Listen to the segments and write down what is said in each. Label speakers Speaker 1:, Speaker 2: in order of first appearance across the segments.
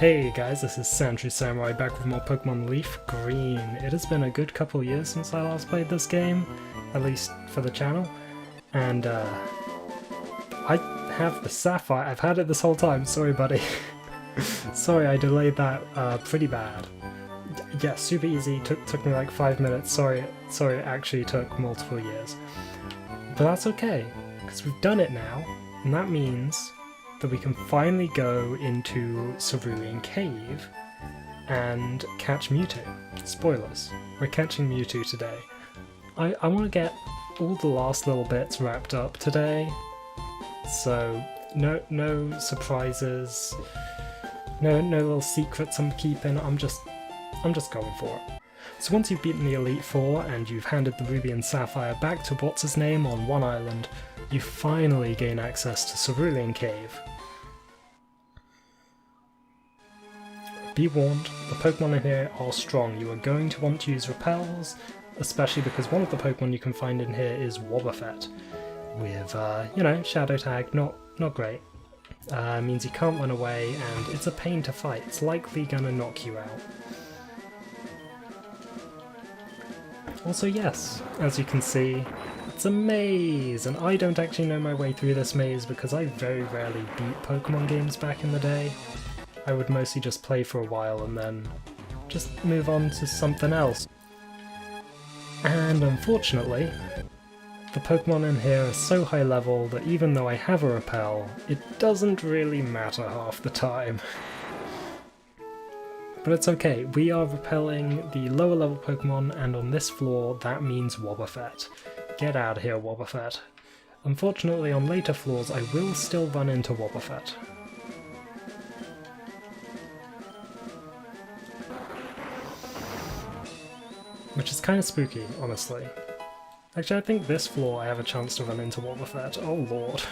Speaker 1: Hey guys, this is SandshrewSamurai back with more Pokémon LeafGreen. It has been a good couple years since I last played this game, at least for the channel, and I have the Sapphire. I've had it this whole time, sorry buddy. Sorry, I delayed that pretty bad. Yeah, super easy, took me like 5 minutes, sorry it actually took multiple years. But that's okay, because we've done it now, and that means that we can finally go into Cerulean Cave and catch Mewtwo. Spoilers, we're catching Mewtwo today. I want to get all the last little bits wrapped up today, so no surprises, no little secrets I'm keeping, I'm just going for it. So once you've beaten the Elite Four and you've handed the Ruby and Sapphire back to what's-his-name on one island, you finally gain access to Cerulean Cave. Be warned, the Pokemon in here are strong. You are going to want to use repels, especially because one of the Pokemon you can find in here is Wobbuffet, with, you know, Shadow Tag, not great. Means you can't run away, and it's a pain to fight. It's likely gonna knock you out. Also yes, as you can see, it's a maze, and I don't actually know my way through this maze because I very rarely beat Pokemon games back in the day. I would mostly just play for a while and then just move on to something else. And unfortunately, the Pokemon in here are so high level that even though I have a repel, it doesn't really matter half the time. But it's okay, we are repelling the lower level Pokemon, and on this floor that means Wobbuffet. Get out of here, Wobbuffet. Unfortunately, on later floors I will still run into Wobbuffet. Which is kind of spooky, honestly. Actually, I think this floor I have a chance to run into Wobbuffet. Oh lord.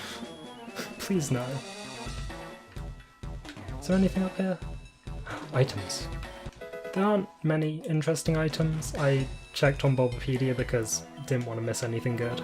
Speaker 1: Please no. Is there anything up here? Items. There aren't many interesting items. I checked on Bulbapedia because I didn't want to miss anything good.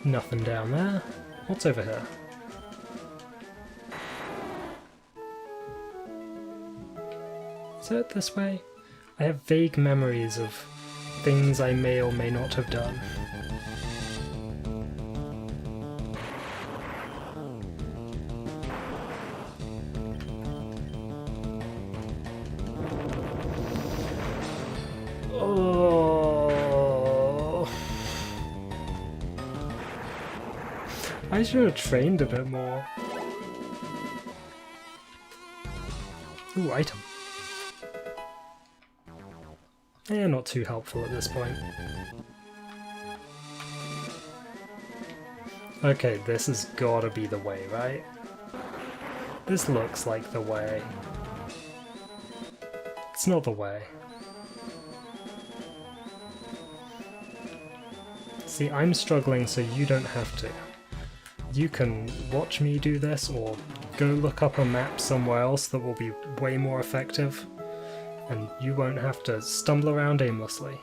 Speaker 1: Nothing down there. What's over here? Is it this way? I have vague memories of things I may or may not have done. I should have trained a bit more. Ooh, item. Yeah, not too helpful at this point. Okay, this has gotta be the way, right? This looks like the way. It's not the way. See, I'm struggling so you don't have to. You can watch me do this, or go look up a map somewhere else that will be way more effective, and you won't have to stumble around aimlessly.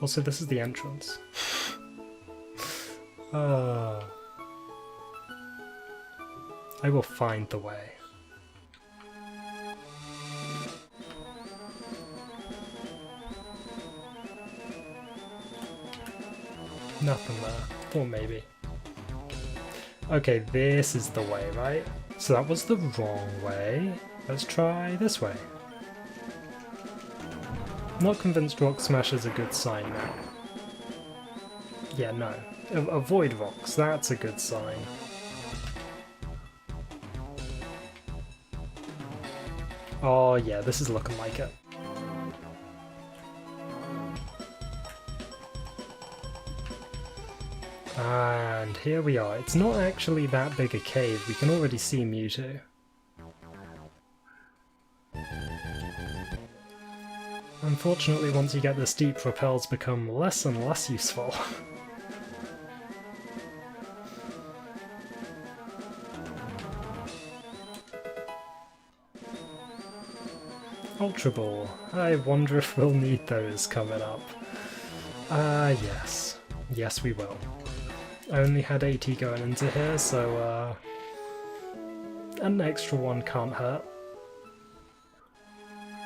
Speaker 1: Also, this is the entrance. I will find the way. Nothing there. Thought maybe. Okay, this is the way, right? So that was the wrong way. Let's try this way. Not convinced Rock Smash is a good sign now. Yeah, no. Avoid rocks, that's a good sign. Oh yeah, this is looking like it. And here we are. It's not actually that big a cave, we can already see Mewtwo. Unfortunately, once you get this deep, repels become less and less useful. Ultra Ball. I wonder if we'll need those coming up. Yes. Yes, we will. I only had 80 going into here, so an extra one can't hurt.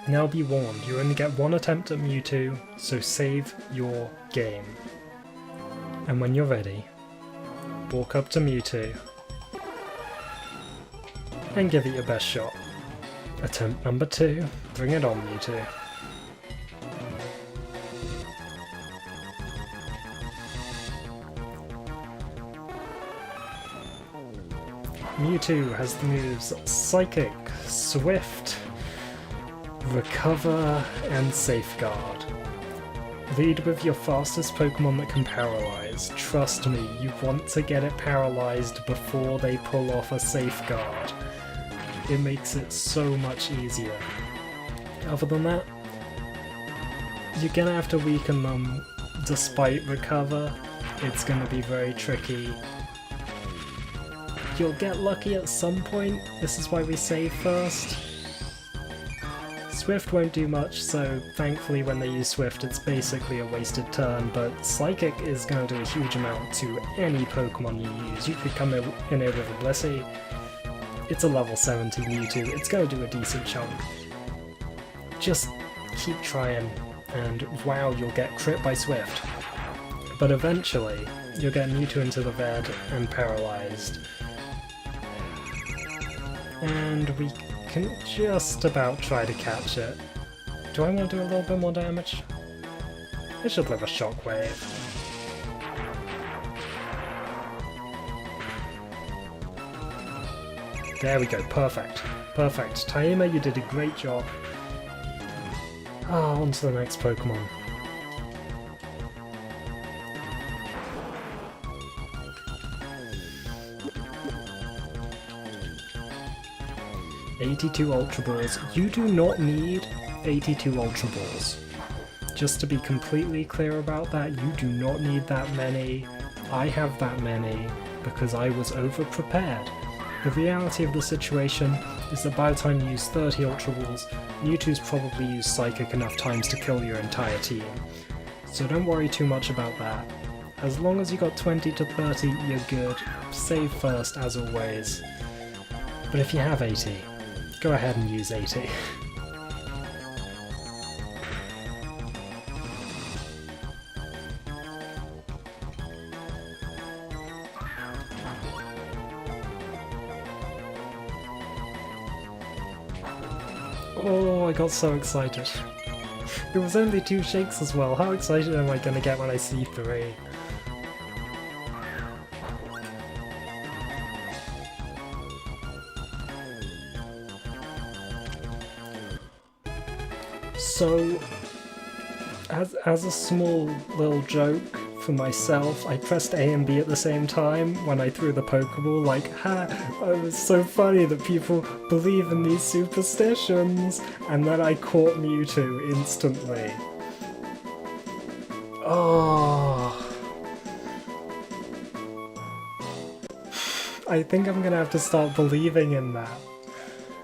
Speaker 1: Now be warned, you only get one attempt at Mewtwo, so save your game. And when you're ready, walk up to Mewtwo and give it your best shot. Attempt number 2, bring it on, Mewtwo. Mewtwo has the moves Psychic, Swift, Recover, and Safeguard. Lead with your fastest Pokemon that can paralyze. Trust me, you want to get it paralyzed before they pull off a Safeguard. It makes it so much easier. Other than that, you're gonna have to weaken them despite Recover. It's gonna be very tricky. You'll get lucky at some point, this is why we save first. Swift won't do much, so thankfully when they use Swift it's basically a wasted turn, but Psychic is going to do a huge amount to any Pokemon you use. You could come in here with a Blissey, it's a level 70 Mewtwo, it's going to do a decent chunk. Just keep trying, and wow, you'll get crit by Swift. But eventually, you'll get Mewtwo into the red and paralyzed. And we can just about try to catch it. Do I want to do a little bit more damage? It should live a shockwave. There we go, perfect. Perfect. Taima, you did a great job. On to the next Pokemon. "82 Ultra Balls." You do not need 82 Ultra Balls. Just to be completely clear about that, you do not need that many. I have that many because I was over-prepared. The reality of the situation is that by the time you use 30 Ultra Balls, Mewtwo's probably used Psychic enough times to kill your entire team. So don't worry too much about that. As long as you got 20 to 30, you're good. Save first, as always. But if you have 80, go ahead and use 80. Oh, I got so excited. It was only 2 shakes as well. How excited am I gonna get when I see 3? So, as a small little joke for myself, I pressed A and B at the same time when I threw the Pokeball, like, ha, it was so funny that people believe in these superstitions, and then I caught Mewtwo instantly. Oh. I think I'm gonna have to start believing in that.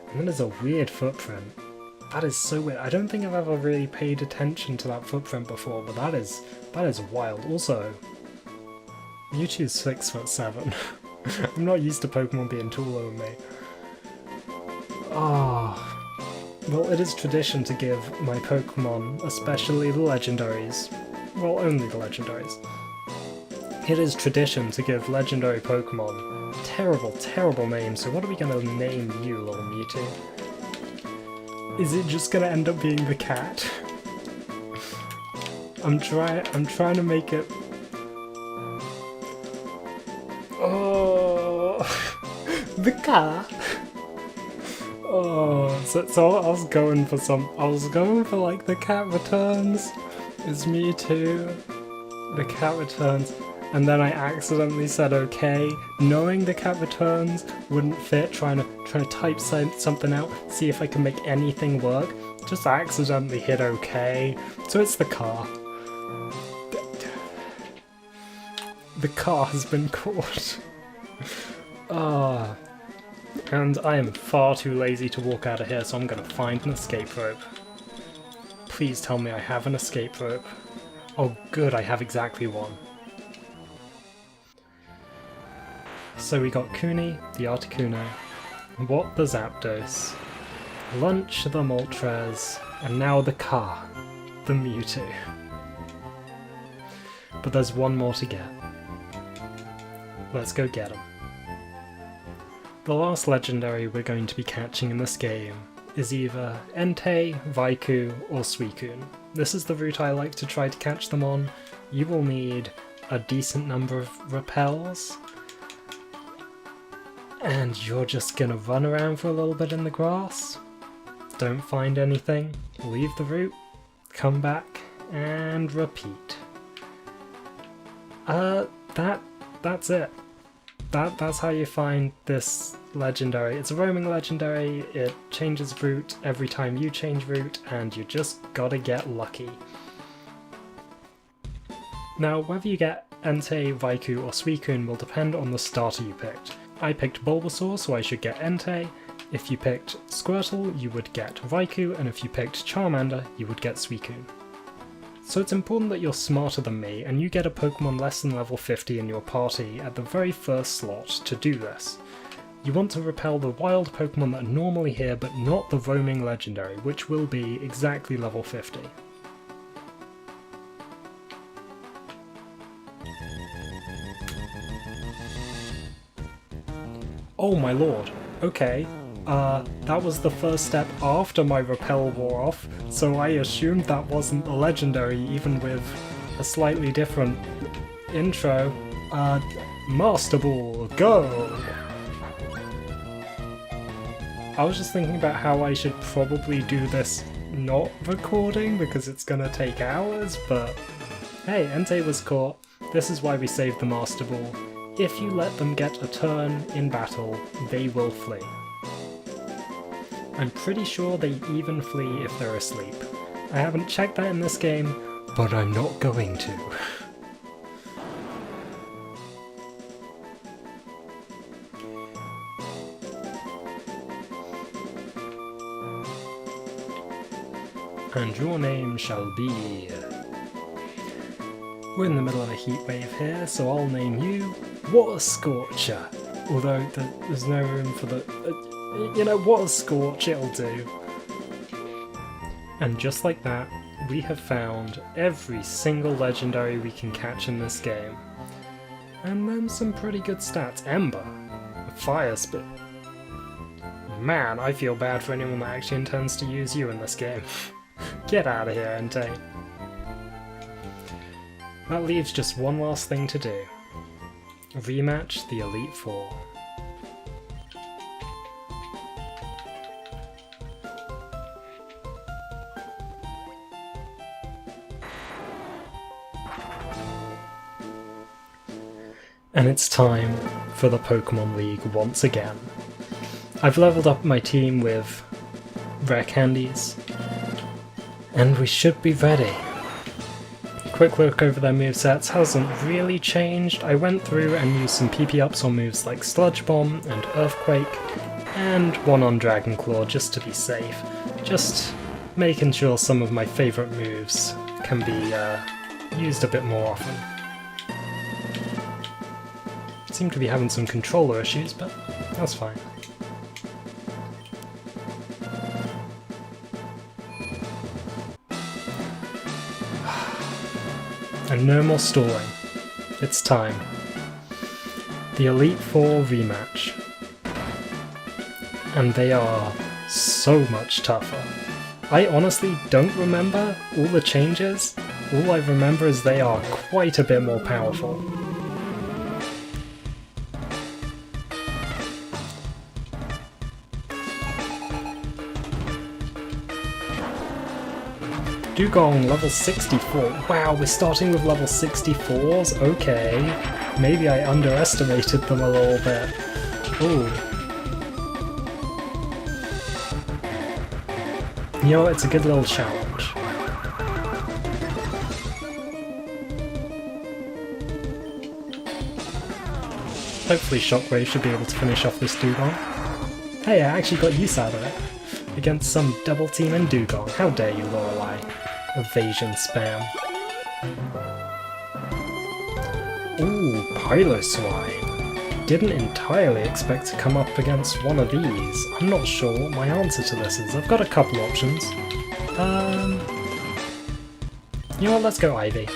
Speaker 1: And then there's a weird footprint. That is so weird. I don't think I've ever really paid attention to that footprint before, but that is wild. Also, Mewtwo's 6'7". I'm not used to Pokemon being taller than me. Well, it is tradition to give my Pokemon, especially the legendaries, well, only the legendaries. It is tradition to give legendary Pokemon terrible, terrible names, so what are we gonna name you, little Mewtwo? Is it just gonna end up being the cat? I'm trying to make it... Oh, the cat. Oh, so I was going for like the cat returns. It's Mewtwo. The cat returns. And then I accidentally said okay, knowing the cat returns wouldn't fit, trying to type something out, see if I can make anything work. Just accidentally hit okay. So it's the car. The car has been caught. And I am far too lazy to walk out of here, so I'm gonna find an escape rope. Please tell me I have an escape rope. Oh good, I have exactly one. So we got Kuni, the Articuno, What the Zapdos, Lunch the Moltres, and now the car, the Mewtwo. But there's one more to get. Let's go get him. The last legendary we're going to be catching in this game is either Entei, Vaiku, or Suicune. This is the route I like to try to catch them on. You will need a decent number of repels, and you're just gonna run around for a little bit in the grass, don't find anything, leave the route, come back, and repeat. That's it. That's how you find this legendary. It's a roaming legendary, it changes route every time you change route, and you just gotta get lucky. Now, whether you get Entei, Vaiku, or Suicune will depend on the starter you picked. I picked Bulbasaur, so I should get Entei. If you picked Squirtle, you would get Vaiku, and if you picked Charmander, you would get Suicune. So it's important that you're smarter than me, and you get a Pokemon less than level 50 in your party at the very first slot to do this. You want to repel the wild Pokemon that are normally here, but not the roaming legendary, which will be exactly level 50. Oh my lord, okay. That was the first step after my repel wore off, so I assumed that wasn't a legendary, even with a slightly different intro. Master Ball, go! I was just thinking about how I should probably do this not recording, because it's gonna take hours, but hey, Entei was caught. This is why we saved the Master Ball. If you let them get a turn in battle, they will flee. I'm pretty sure they even flee if they're asleep. I haven't checked that in this game, but I'm not going to. And your name shall be... We're in the middle of a heat wave here, so I'll name you Water Scorcher. Although there's no room for the... you know, Water Scorch, it'll do. And just like that, we have found every single legendary we can catch in this game. And then some pretty good stats. Ember. Fire Spit. Man, I feel bad for anyone that actually intends to use you in this game. Get out of here, Entei. That leaves just one last thing to do. Rematch the Elite Four. And it's time for the Pokemon League once again. I've leveled up my team with rare candies, and we should be ready. Quick look over their movesets hasn't really changed. I went through and used some PP ups on moves like Sludge Bomb and Earthquake, and one on Dragon Claw just to be safe. Just making sure some of my favourite moves can be used a bit more often. Seem to be having some controller issues, but that's fine. And no more stalling. It's time. The Elite Four rematch. And they are so much tougher. I honestly don't remember all the changes. All I remember is they are quite a bit more powerful. Dugong Level 64. Wow, we're starting with level 64s? Okay. Maybe I underestimated them a little bit. Ooh. You know, it's a good little challenge. Hopefully Shockwave should be able to finish off this Dugong. Hey, I actually got use out of it. against some double team and Dugong. How dare you, Lorelei? Evasion spam. Ooh, Piloswine. Didn't entirely expect to come up against one of these. I'm not sure what my answer to this is. I've got a couple options. You know what, let's go Ivy.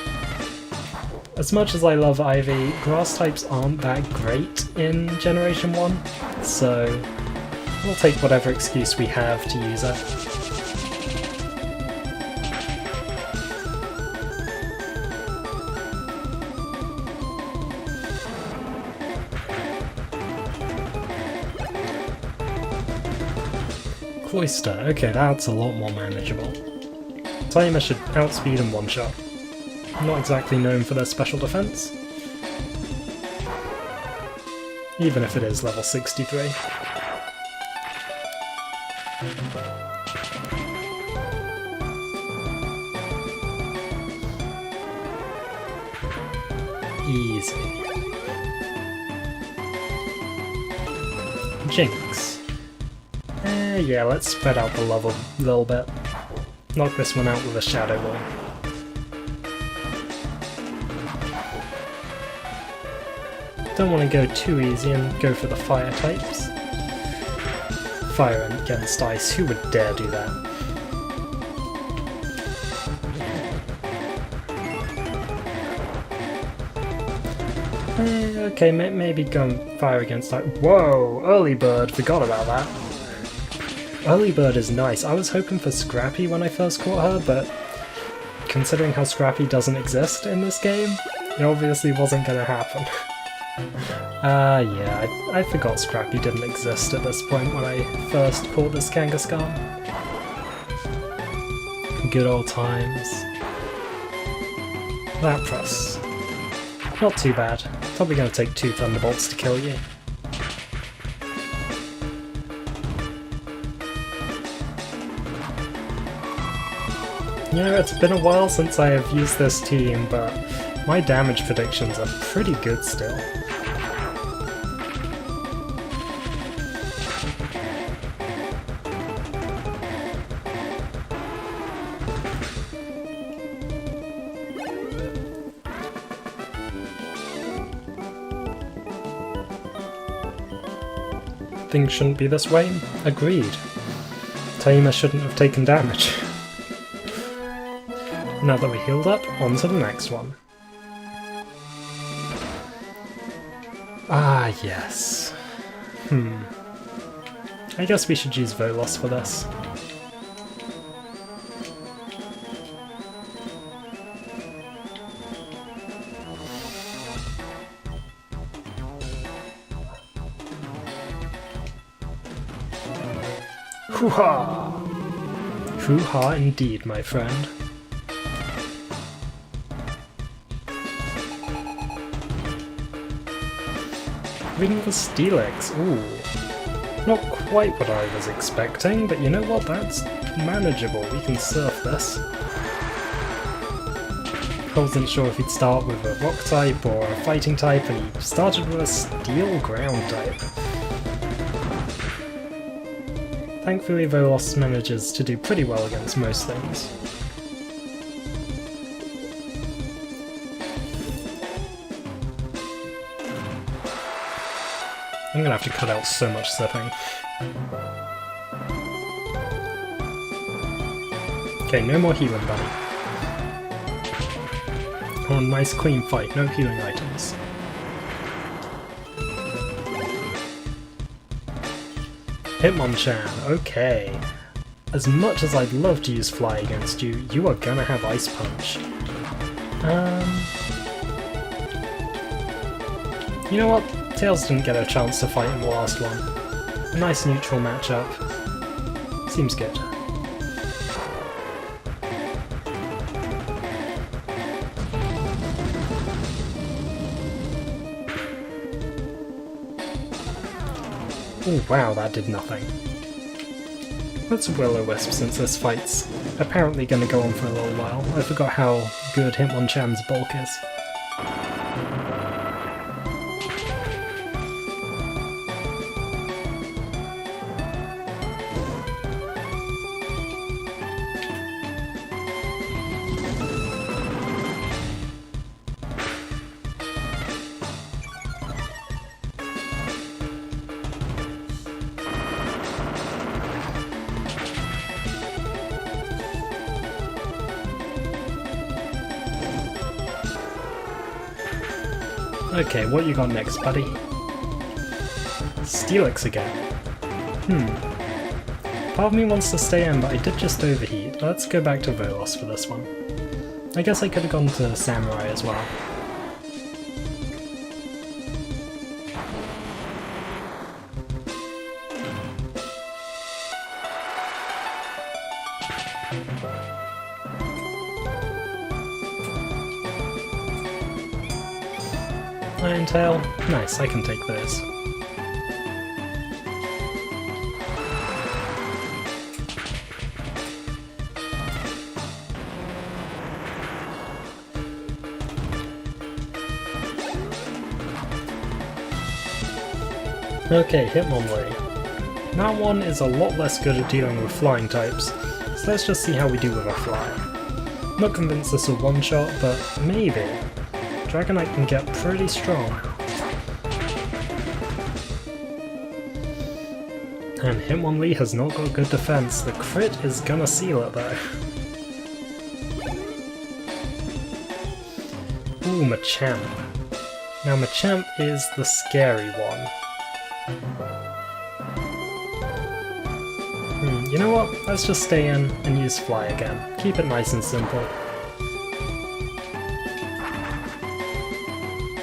Speaker 1: As much as I love Ivy, grass types aren't that great in Generation 1, so we'll take whatever excuse we have to use it. Cloyster, okay, that's a lot more manageable. Taima should outspeed and one-shot. Not exactly known for their special defense, even if it is level 63. Easy. Jinx. Yeah, let's spread out the level a little bit. Knock this one out with a Shadow Ball. Don't want to go too easy and go for the fire types. Fire against ice, who would dare do that? Okay, maybe go fire against ice. Whoa! Early Bird, forgot about that. Early Bird is nice. I was hoping for Scrappy when I first caught her, but considering how Scrappy doesn't exist in this game, it obviously wasn't going to happen. Yeah, I forgot Scrappy didn't exist at this point when I first caught this Kangaskhan. Good old times. Lapras. Not too bad. Probably going to take 2 Thunderbolts to kill you. You know, it's been a while since I have used this team, but my damage predictions are pretty good still. Things shouldn't be this way? Agreed. Taima shouldn't have taken damage. Now that we healed up, on to the next one. Ah, yes. I guess we should use Volos for this. Hoo-ha! Hoo-ha indeed, my friend. Ring the Steelix, ooh. Not quite what I was expecting, but you know what, that's manageable, we can surf this. I wasn't sure if he'd start with a rock type or a fighting type, and he started with a steel ground type. Thankfully Volos manages to do pretty well against most things. I'm gonna have to cut out so much slipping. Okay, no more healing, buddy. Oh, nice clean fight, no healing items. Hitmonchan, okay. As much as I'd love to use Fly against you, you are gonna have Ice Punch. You know what? Tails didn't get a chance to fight in the last one. A nice neutral matchup. Seems good. Oh wow, that did nothing. Let's Will-O-Wisp since this fight's apparently going to go on for a little while. I forgot how good Hitmonchan's bulk is. Okay, what you got next, buddy? Steelix again. Part of me wants to stay in, but I did just overheat. Let's go back to Volos for this one. I guess I could have gone to Samurai as well. Iron Tail, nice, I can take those. Okay, Hitmonchan. That one is a lot less good at dealing with flying types, so let's just see how we do with a fly. Not convinced this will one-shot, but maybe. Dragonite can get pretty strong. And Hitmonchan has not got good defense. The crit is gonna seal it though. Ooh, Machamp. Now Machamp is the scary one. You know what? Let's just stay in and use Fly again. Keep it nice and simple.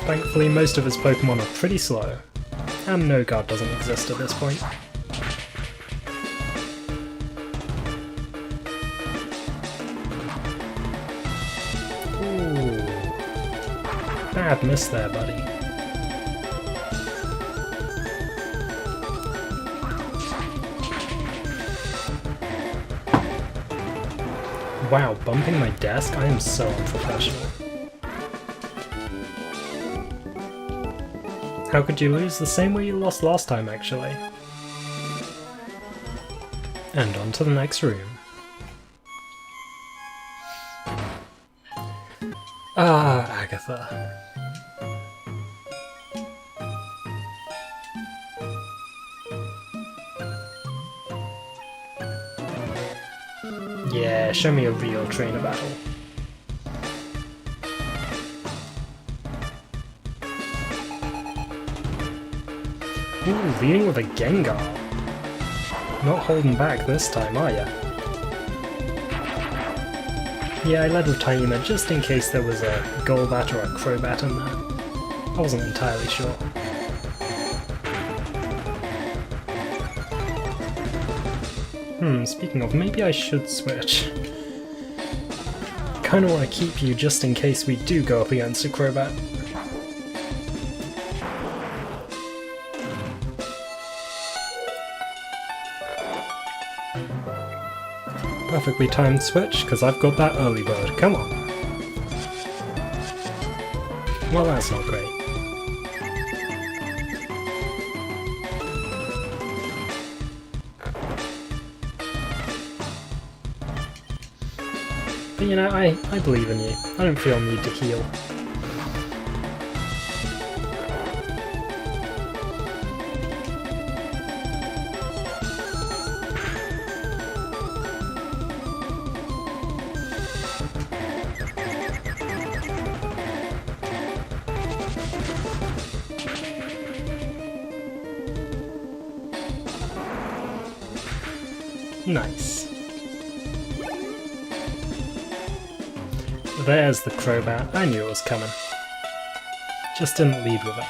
Speaker 1: Thankfully, most of his Pokemon are pretty slow, and no guard doesn't exist at this point. Ooh. Bad miss there, buddy. Wow, bumping my desk? I am so unprofessional. How could you lose? The same way you lost last time, actually. And on to the next room. Ah, Agatha. Yeah, show me a real trainer battle. Ooh, leading with a Gengar. Not holding back this time, are ya? Yeah, I led with Taima just in case there was a Golbat or a Crobat in there. I wasn't entirely sure. Speaking of, maybe I should switch. Kinda wanna keep you just in case we do go up against a Crobat. Perfectly timed switch, because I've got that early bird. Come on. Well, that's not great. But you know, I believe in you. I don't feel a need to heal. Nice. There's the Crobat. I knew it was coming. Just didn't lead with it.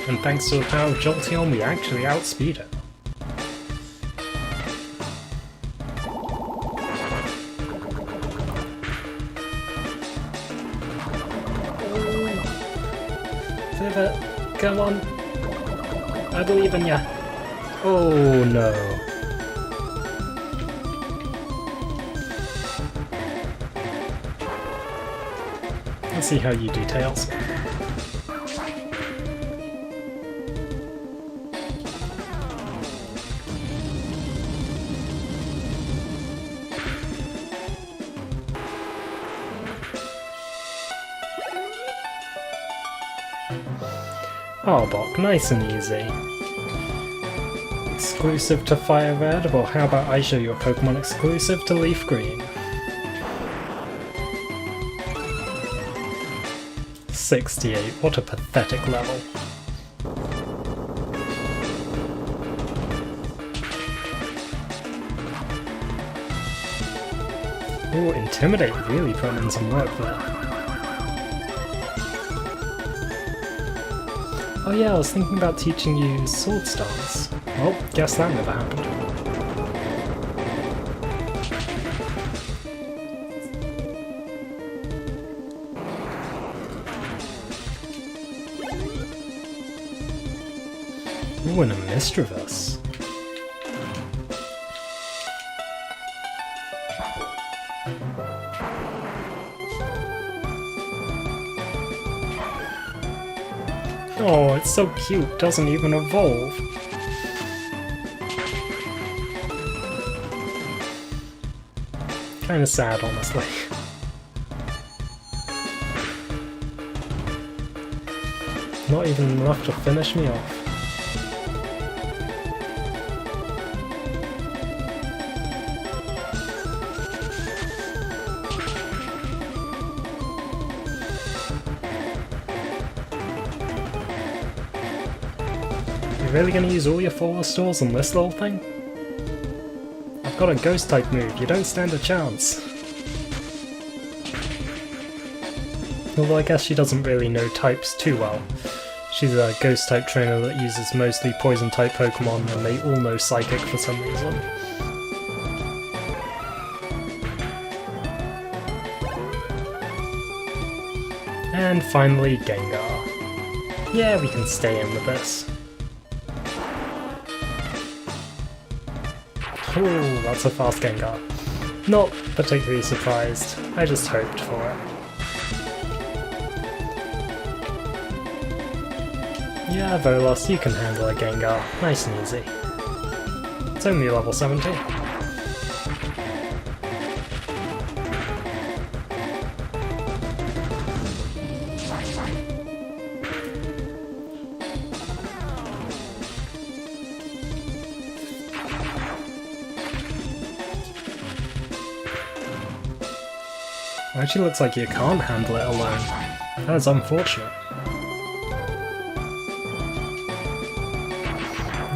Speaker 1: And thanks to the power of Jolteon, we actually outspeed it. Come on. I believe in ya. Oh no. Let's see how you do, Tails. Arbok, nice and easy. exclusive to Fire Red? Well, how about I show you a Pokemon exclusive to LeafGreen? 68, what a pathetic level. Ooh, Intimidate really put in some work there. Oh yeah, I was thinking about teaching you Sword Stance. Well, guess that never happened. Ooh, and a Misdreavus. Oh, it's so cute, doesn't even evolve. Kinda sad, honestly. Not even enough to finish me off. You're really gonna use all your full restores on this little thing? I've got a ghost type move, you don't stand a chance. Although I guess she doesn't really know types too well. She's a ghost type trainer that uses mostly poison type Pokemon and they all know Psychic for some reason. And finally Gengar. Yeah, we can stay in with this. Ooh, that's a fast Gengar. Not particularly surprised, I just hoped for it. Yeah, Volos, you can handle a Gengar, nice and easy. It's only level 70. It actually looks like you can't handle it alone. That is unfortunate.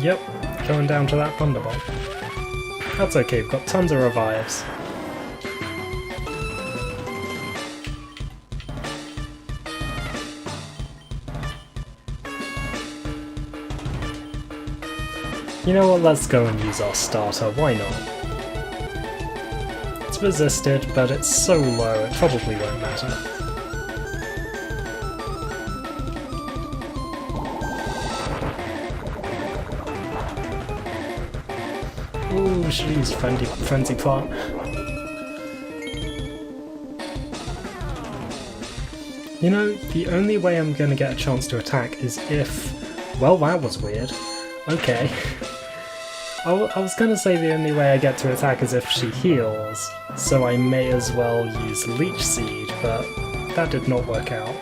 Speaker 1: Yep, going down to that Thunderbolt. That's okay, we've got tons of revives. You know what, let's go and use our starter, why not? It's resisted, but it's so low it probably won't matter. Ooh, should use Frenzy Plant. You know, the only way I'm gonna get a chance to attack is if... Well, that was weird. Okay. I was gonna say the only way I get to attack is if she heals, so I may as well use Leech Seed, but that did not work out.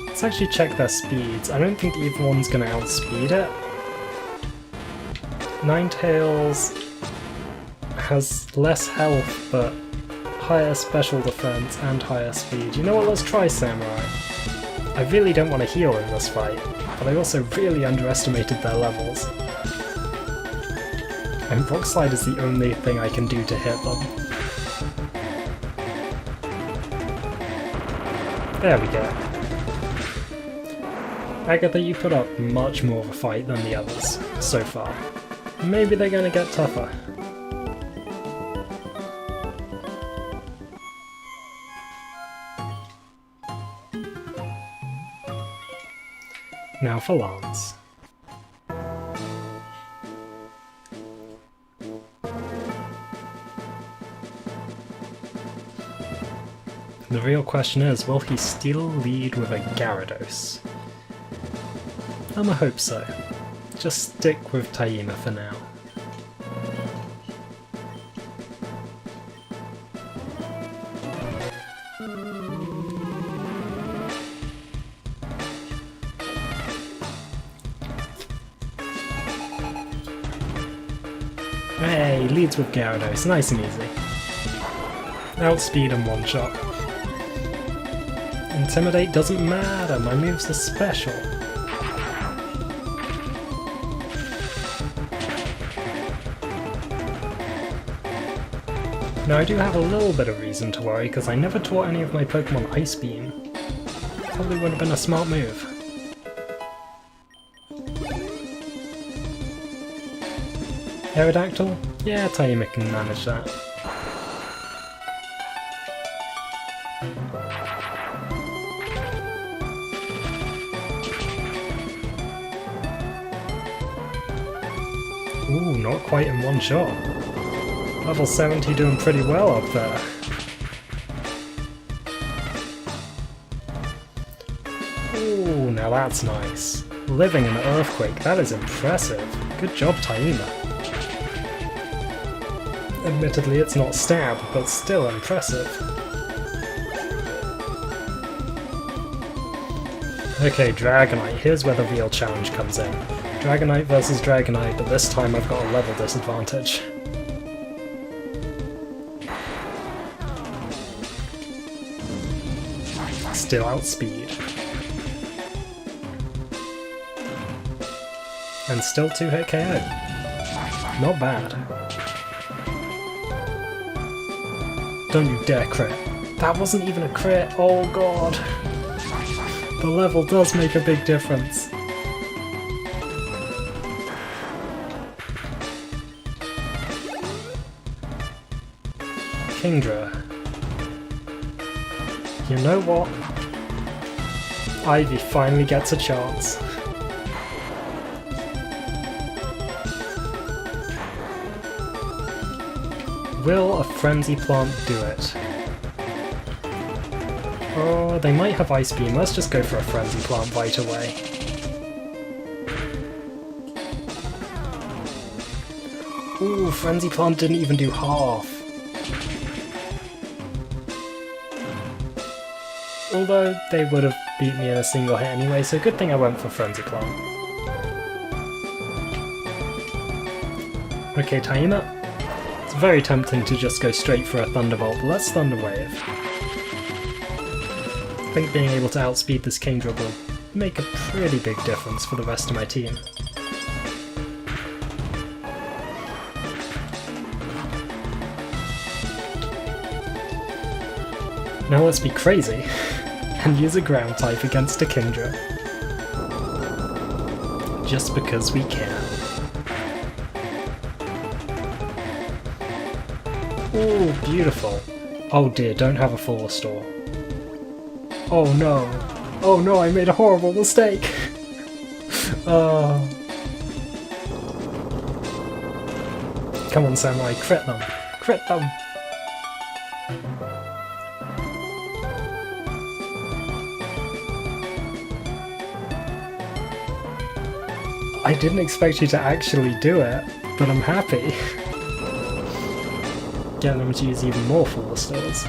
Speaker 1: Let's actually check their speeds. I don't think either one's gonna outspeed it. Ninetales has less health, but higher special defense and higher speed. You know what, let's try Samurai. I really don't want to heal in this fight, but I also really underestimated their levels. And Rock Slide is the only thing I can do to hit them. There we go. Agatha, you put up much more of a fight than the others, so far. Maybe they're gonna get tougher. Now for Lance. The real question is, will he still lead with a Gyarados? I'ma hope so. Just stick with Taima for now. Hey, leads with Gyarados, nice and easy. Outspeed and one shot. Intimidate doesn't matter, my moves are special. Now I do have a little bit of reason to worry because I never taught any of my Pokemon Ice Beam. Probably would have been a smart move. Aerodactyl? Yeah, Taima can manage that. Ooh, not quite in one shot. Level 70 doing pretty well up there. Ooh, now that's nice. Living in an earthquake, that is impressive. Good job, Taima. Admittedly, it's not stab, but still impressive. Okay, Dragonite, here's where the real challenge comes in. Dragonite versus Dragonite, but this time I've got a level disadvantage. Still outspeed. And still 2-hit KO. Not bad. Don't you dare crit. That wasn't even a crit, oh god. The level does make a big difference. Kingdra. You know what? Ivy finally gets a chance. Will a Frenzy Plant do it? Oh, they might have Ice Beam. Let's just go for a Frenzy Plant right away. Ooh, Frenzy Plant didn't even do half. Although they would have beat me in a single hit anyway, so good thing I went for Frenzy Plant. Okay, Taima. It's very tempting to just go straight for a Thunderbolt, but let's Thunder Wave. I think being able to outspeed this Kingdra will make a pretty big difference for the rest of my team. Now let's be crazy and use a ground type against a Kingdra. Just because we can. Ooh, beautiful. Oh dear, don't have a full restore. Oh no. Oh no, I made a horrible mistake. Come on, Samurai, crit them. Crit them. I didn't expect you to actually do it, but I'm happy. Getting them to use even more full restores.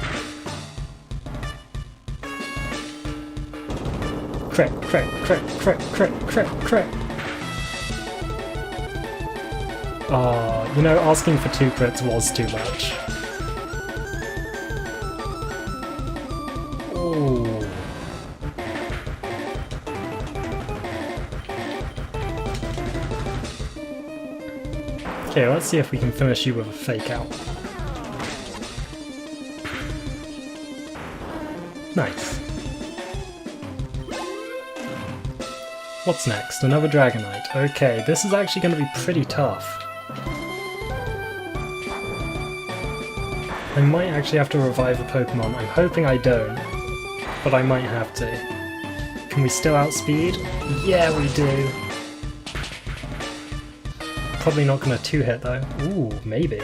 Speaker 1: Crit, crit, crit, crit, crit, crit, crit. You know, asking for 2 crits was too much. Ooh. Okay, let's see if we can finish you with a fake out. Nice. What's next? Another Dragonite. Okay, this is actually going to be pretty tough. I might actually have to revive a Pokemon. I'm hoping I don't, but I might have to. Can we still outspeed? Yeah, we do. Probably not going to 2-hit though. Ooh, maybe.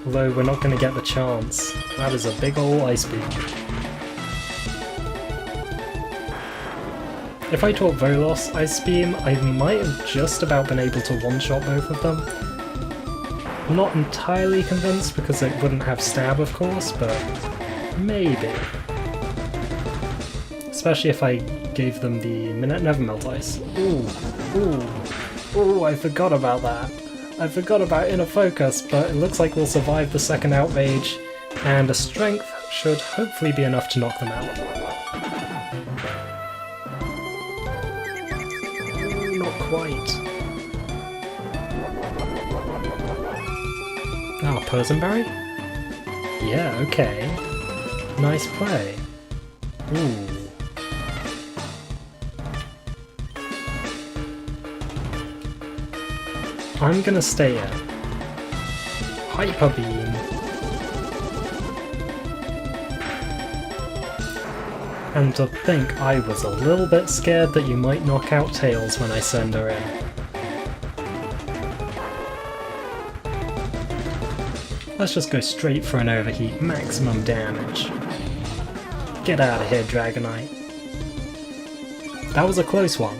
Speaker 1: Although we're not going to get the chance. That is a big ol' Ice Beam. If I taught Volos Ice Beam, I might have just about been able to one-shot both of them. I'm not entirely convinced because it wouldn't have stab, of course, but maybe. Especially if I gave them the Nevermelt Ice. Ooh, ooh, ooh, I forgot about that. I forgot about inner focus, but it looks like we'll survive the second outrage, and a strength should hopefully be enough to knock them out. Not quite. Ah, Poison Berry? Yeah, okay. Nice play. Ooh. I'm gonna stay in. Hyper Beam. And to think I was a little bit scared that you might knock out Tails when I send her in. Let's just go straight for an overheat, maximum damage. Get out of here, Dragonite. That was a close one.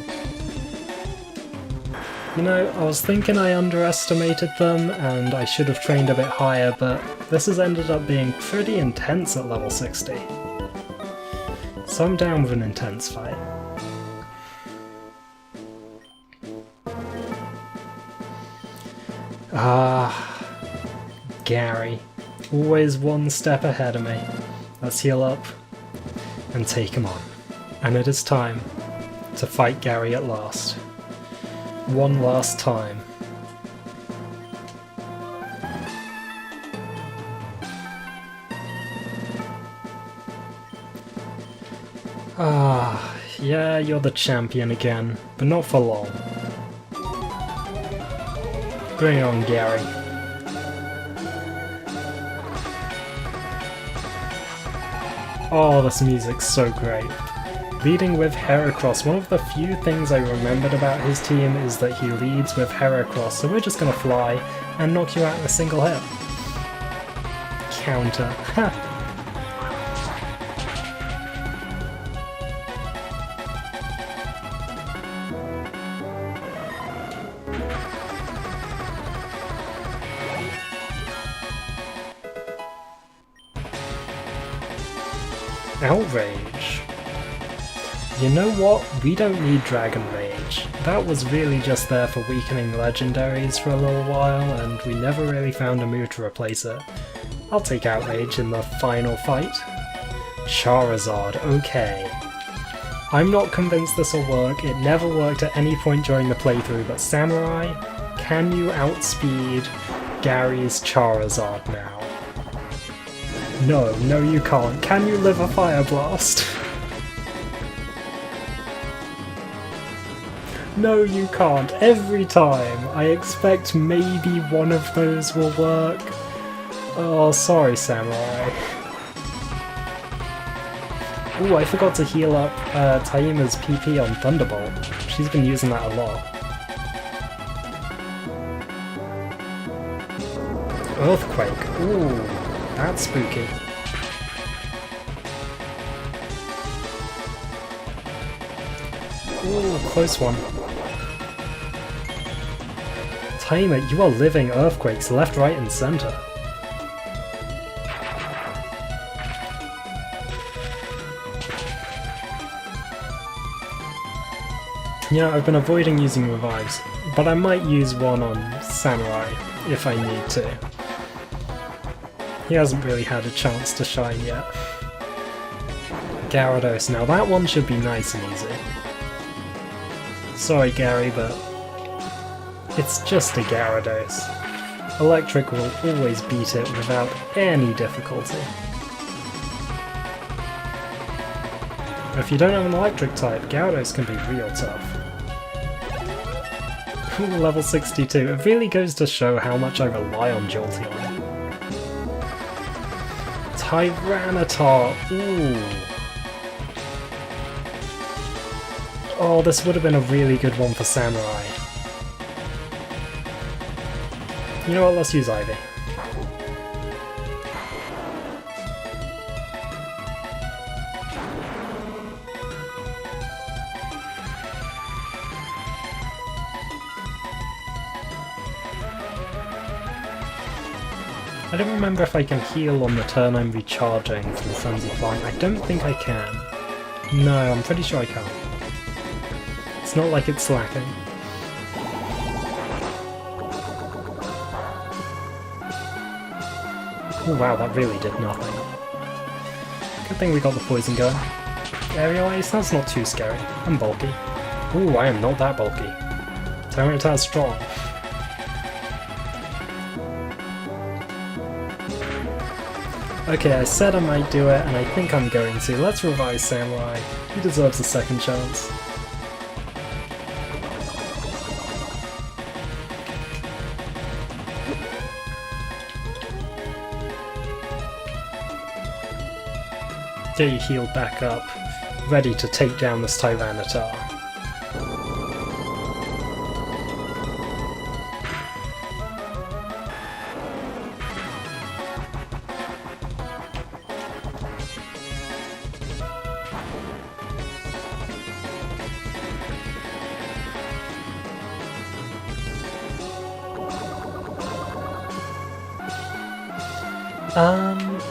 Speaker 1: You know, I was thinking I underestimated them and I should have trained a bit higher, but this has ended up being pretty intense at level 60. So I'm down with an intense fight. Ah, Gary. Always one step ahead of me. Let's heal up and take him on. And it is time to fight Gary at last. One last time. Ah, yeah, you're the champion again, but not for long. Bring it on, Gary. Oh, this music's so great. Leading with Heracross, one of the few things I remembered about his team is that he leads with Heracross, so we're just gonna fly and knock you out in a single hit. Counter. Ha! Outrage. You know what? We don't need Dragon Rage. That was really just there for weakening legendaries for a little while, and we never really found a move to replace it. I'll take Outrage in the final fight. Charizard, okay. I'm not convinced this will work. It never worked at any point during the playthrough, but Samurai, can you outspeed Gary's Charizard now? No, no you can't. Can you live a Fire Blast? No you can't. Every time I expect maybe one of those will work. Oh, sorry Samurai. Ooh, I forgot to heal up Taima's PP on Thunderbolt. She's been using that a lot. Earthquake. Ooh. That's spooky. Ooh, close one. Taima, you are living earthquakes left, right and centre. Yeah, I've been avoiding using revives, but I might use one on Samurai if I need to. He hasn't really had a chance to shine yet. Gyarados, now that one should be nice and easy. Sorry Gary, but it's just a Gyarados. Electric will always beat it without any difficulty. If you don't have an electric type, Gyarados can be real tough. Ooh, level 62, it really goes to show how much I rely on Jolteon. Tyranitar, ooh. Oh, this would have been a really good one for Samurai. You know what, let's use Ivy. I don't remember if I can heal on the turn I'm recharging from Frenzy Plant. I don't think I can. No, I'm pretty sure I can't. It's not like it's slacking. Oh wow, that really did nothing. Good thing we got the poison going. Aerial Ace, that's not too scary. I'm bulky. Ooh, I am not that bulky. Tyranitar's strong. Okay, I said I might do it, and I think I'm going to. Let's revive Samurai. He deserves a second chance. Get you healed back up, ready to take down this Tyranitar.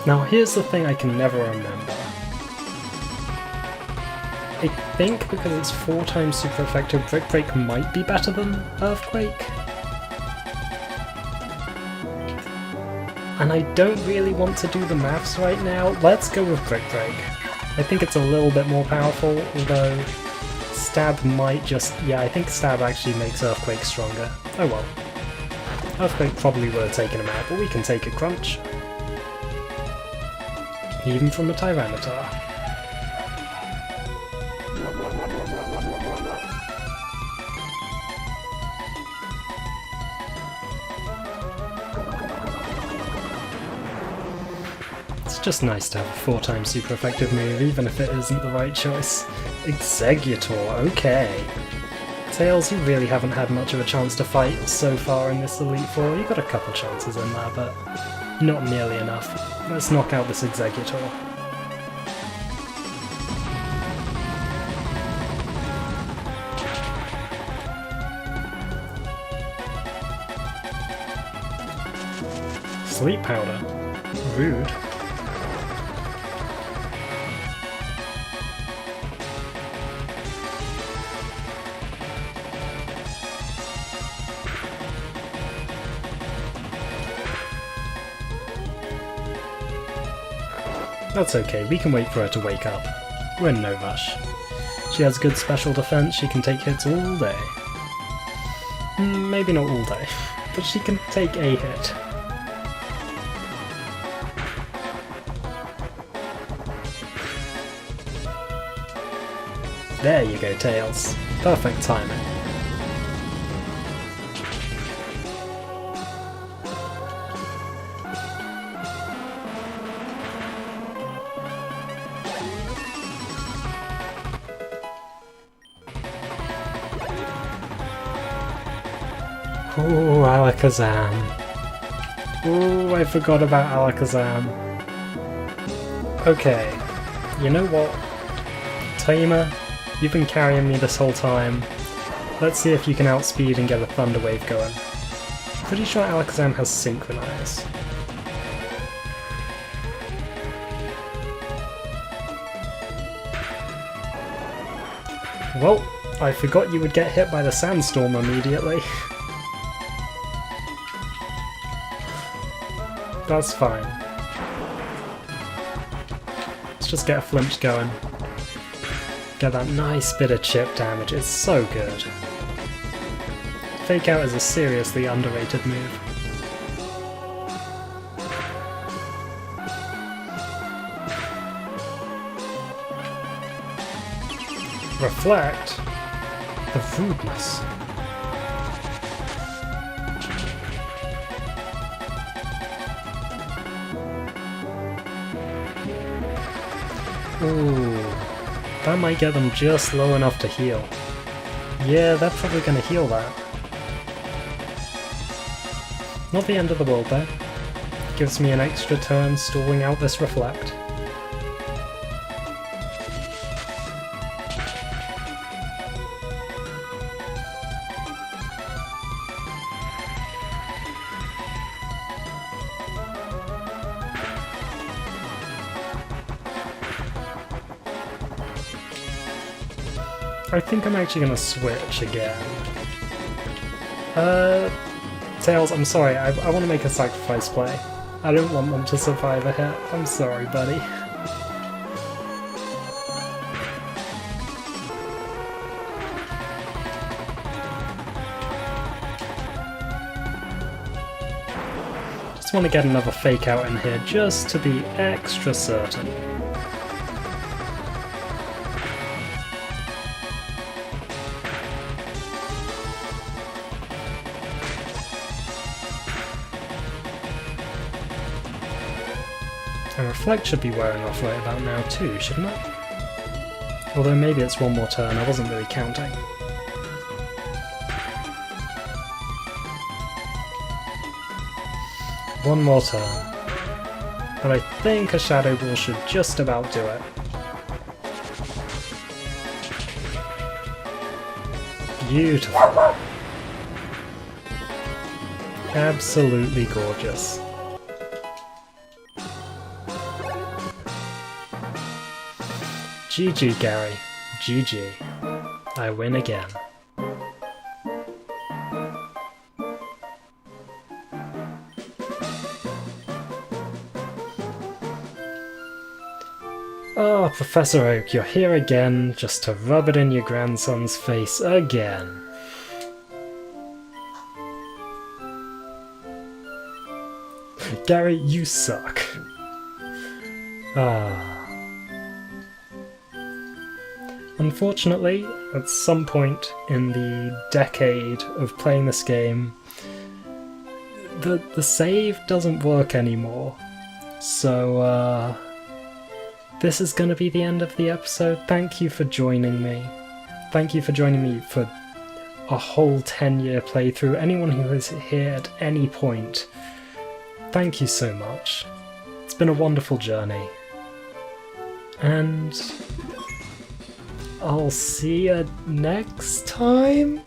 Speaker 1: Now here's the thing I can never remember. I think because it's 4 times super effective, Brick Break might be better than Earthquake. And I don't really want to do the maths right now. Let's go with Brick Break. I think it's a little bit more powerful, although Stab might just... yeah, I think Stab actually makes Earthquake stronger. Oh well. Earthquake probably would have taken him out, but we can take a Crunch. Even from a Tyranitar. It's just nice to have a 4 times super effective move, even if it isn't the right choice. Exeggutor, okay. Tails, you really haven't had much of a chance to fight so far in this Elite Four. You got a couple chances in there, but not nearly enough. Let's knock out this Exeggutor. Sleep Powder. Rude. That's okay, we can wait for her to wake up. We're in no rush. She has good special defense, she can take hits all day. Maybe not all day, but she can take a hit. There you go, Tails. Perfect timing. Ooh, Alakazam. Ooh, I forgot about Alakazam. Okay, you know what? Tamer, you've been carrying me this whole time. Let's see if you can outspeed and get a Thunder Wave going. Pretty sure Alakazam has Synchronize. Well, I forgot you would get hit by the Sandstorm immediately. That's fine. Let's just get a flinch going. Get that nice bit of chip damage, it's so good. Fake Out is a seriously underrated move. Reflect? The rudeness. Ooh, that might get them just low enough to heal. Yeah, they're probably going to heal that. Not the end of the world though. Gives me an extra turn stalling out this Reflect. I think I'm actually going to switch again. Tails, I'm sorry, I want to make a sacrifice play. I don't want them to survive a hit. I'm sorry, buddy. Just want to get another fake out in here just to be extra certain. And Reflect should be wearing off right about now too, shouldn't it? Although maybe it's one more turn, I wasn't really counting. One more turn. And I think a Shadow Ball should just about do it. Beautiful. Absolutely gorgeous. GG, Gary. GG. I win again. Oh, Professor Oak, you're here again, just to rub it in your grandson's face again. Gary, you suck. Ah. Unfortunately, at some point in the decade of playing this game, the save doesn't work anymore. So, this is going to be the end of the episode. Thank you for joining me. Thank you for joining me for a whole 10-year playthrough. Anyone who is here at any point, thank you so much. It's been a wonderful journey. And I'll see you next time?